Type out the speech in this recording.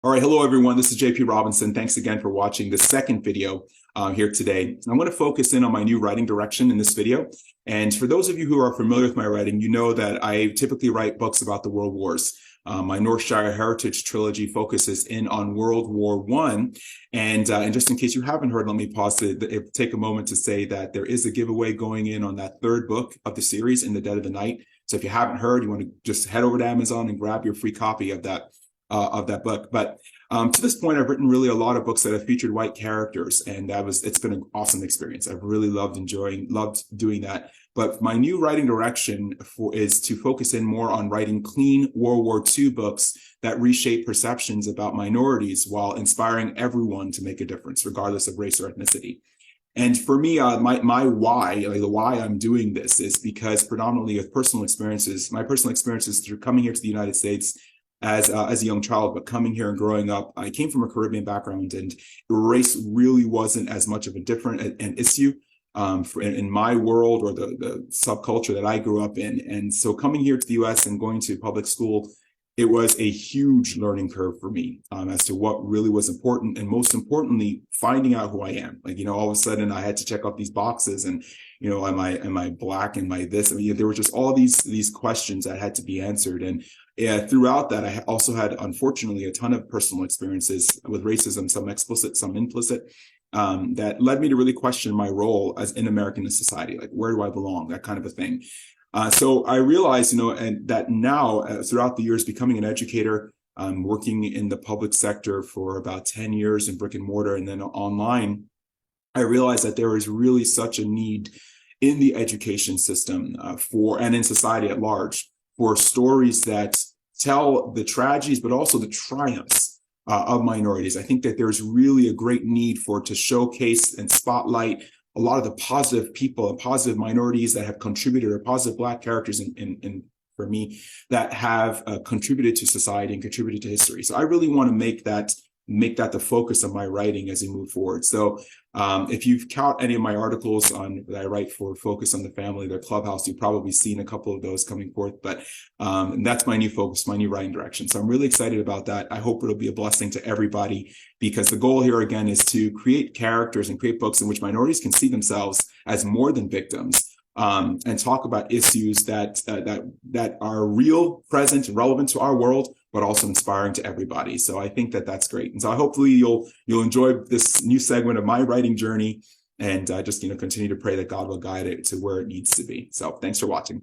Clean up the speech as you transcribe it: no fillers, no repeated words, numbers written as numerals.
All right, hello everyone. This is JP Robinson. Thanks again for watching this second video here today. I'm going to focus in on my new writing direction in this video. And for those of you who are familiar with my writing, you know that I typically write books about the world wars. My Northshire Heritage trilogy focuses in on World War I. And just in case you haven't heard, let me pause to take a moment to say that there is a giveaway going in on that third book of the series, In the Dead of the Night. So if you haven't heard, you want to just head over to Amazon and grab your free copy of that book. But to this point, I've written really a lot of books that have featured white characters, and it's been an awesome experience. I've really loved doing that. But my new writing direction is to focus in more on writing clean World War II books that reshape perceptions about minorities while inspiring everyone to make a difference, regardless of race or ethnicity. And for me, my why, like the why I'm doing this, is because predominantly of personal experiences, my personal experiences through coming here to the United States as a young child, but coming here and growing up, I came from a Caribbean background, and race really wasn't as much of an issue in my world or the subculture that I grew up in. And so coming here to the US and going to public school, it was a huge learning curve for me as to what really was important, and most importantly, finding out who I am. Like, all of a sudden I had to check off these boxes, and am I Black? Am I this? I mean, there were just all these questions that had to be answered. And throughout that, I also had, unfortunately, a ton of personal experiences with racism, some explicit, some implicit, that led me to really question my role as in American society. Like, where do I belong? That kind of a thing. So I realized, and that now throughout the years, becoming an educator, working in the public sector for about 10 years in brick and mortar and then online, I realized that there is really such a need in the education system and in society at large for stories that tell the tragedies, but also the triumphs of minorities. I think that there's really a great need to showcase and spotlight a lot of the positive people and positive minorities that have contributed, or positive Black characters for me, that have contributed to society and contributed to history. So I really want to make that the focus of my writing as we move forward. So if you've caught any of my articles that I write for Focus on the Family, their Clubhouse, you've probably seen a couple of those coming forth. But and that's my new focus, my new writing direction. So I'm really excited about that. I hope it'll be a blessing to everybody, because the goal here again is to create characters and create books in which minorities can see themselves as more than victims, and talk about issues that are real, present, and relevant to our world, but also inspiring to everybody. So I think that that's great. And so hopefully you'll enjoy this new segment of my writing journey, and just continue to pray that God will guide it to where it needs to be. So thanks for watching.